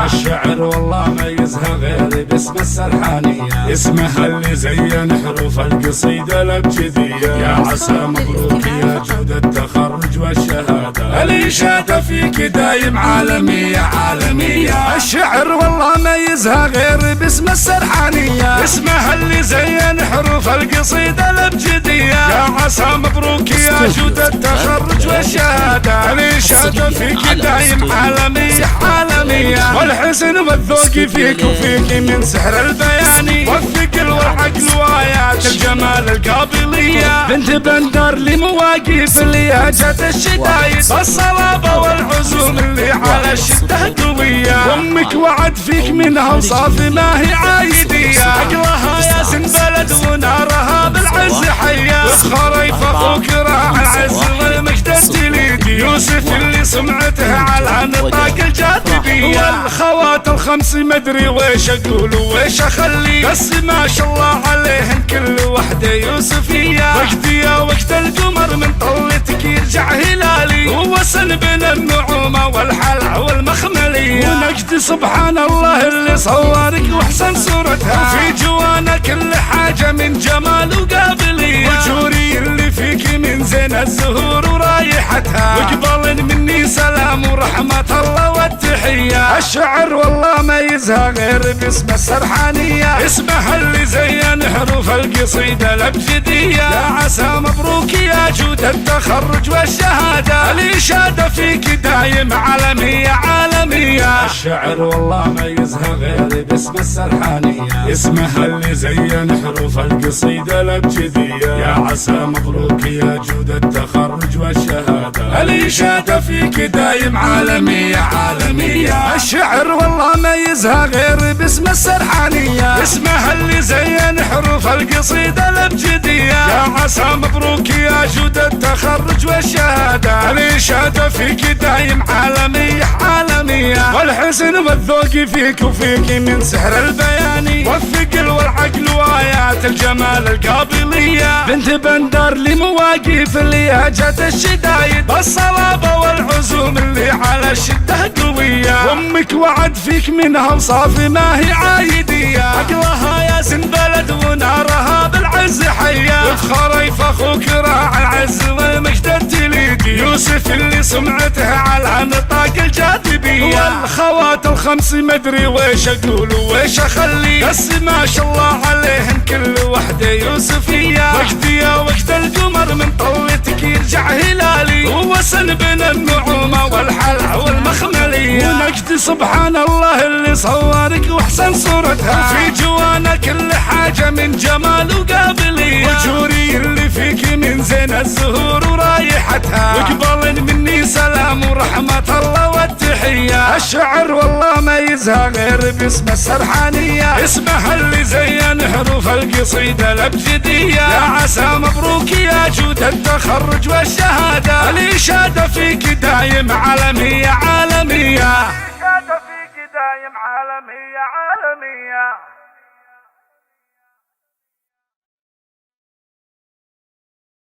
الشعر والله ميزها غير باسم السرحانية، اسمها اللي زين حروف القصيدة الأبجدية. يا عسى مبروك يا جود التخرج والشهادة، الإشادة فيك دايم عالمية عالمية. الشعر والله ميزها غير باسم السرحانية، اسمها اللي زين حروف القصيدة الأبجدية. يا عسى مبروك يا جود التخرج والشهادة، الإشادة فيك دايم عالمية عالمية. والحسن والذوق فيك وفيك من سحر البيان، والثقل والعقل وآيات الجمال القابلية. بنت بندر لمواقف لهجة الشدايد، الصلابة والعزوم اللي على الشدة قوية. أمك وعد فيك منها وصافي ما هي عايدية، عقلها يا سن بلد ونارها بالعز حية. وخريف أخوك راعي العز والمجد الجليدي، يوسف اللي سمعته على نطاق الجاذبية. والخوات الخمس مدري ويش اقول ويش اخلي، بس ما شاء الله عليهن كل وحده يوسفيه. وقتي يا وقت القمر من طلتك يرجع هلالي، ووسن بين النعومه والحلع والمخمليه. ونجد سبحان الله اللي صورك واحسن صورتها، وفي جوانا كل حاجه من جمال وقابليه. وجوري اللي فيك من زين الزهور ورايحتها، وقبل مني سلام ورحمه الله والتحيه. الشعر والله ميزها غير باسم السرحانية، اسمها اللي زين حروف القصيدة الأبجدية. يا عسى مبروك يا جود التخرج والشهادة، الإشادة فيك دايم عالمية عالمية. الشعر والله ميزها غير باسم السرحانية، اسمها اللي زين حروف القصيدة الأبجدية. يا عسى مبروك يا جود التخرج والشهادة، الإشادة فيك دايم عالمية عالمية. الشعر والله ميزها غير باسم السرحانية، اسمها اللي زين حروف القصيدة الأبجدية. يا عسى مبروك يا جود التخرج والشهادة، الإشادة فيك دايم عالمية عالمية. والحسن والذوق فيك وفيك من سحر البيان، والثقل والعقل وآيات الجمال القابلية. بنت بندر لمواقف لهجة الشدايد، الصلابة والعزوم اللي على الشدة قوية. أمك وعد فيك منها وصافي ما هي عايدية، عقلها يا سن بلد ونارها بالعز حية. وفخريف أخوك راعي العز والمجد الجليدي، يوسف اللي سمعته على نطاق الجاذبية. والخوات الخمس مدري ويش اقول ويش اخلي، بس ما شاء الله عليهن كل وحده يوسفيه. وقتي يا وقت القمر من طلتك يرجع هلالي، ووسن بين النعومه والحلع والمخمليه. ونجد سبحان الله اللي صورك واحسن صورتها، وفي جوانا كل حاجه من جمال وقابليه. وجوري اللي فيك من زين الزهور ورايحتها، وقبل مني سلام ورحمه الله والتحيه. الشعر والله ميزها غير باسم السرحانية، اسمها اللي زين حروف القصيدة الأبجدية. يا عسى مبروك يا جود التخرج والشهادة، الإشادة فيك دايم عالمية عالمية. الإشادة فيك دايم عالمية عالمية.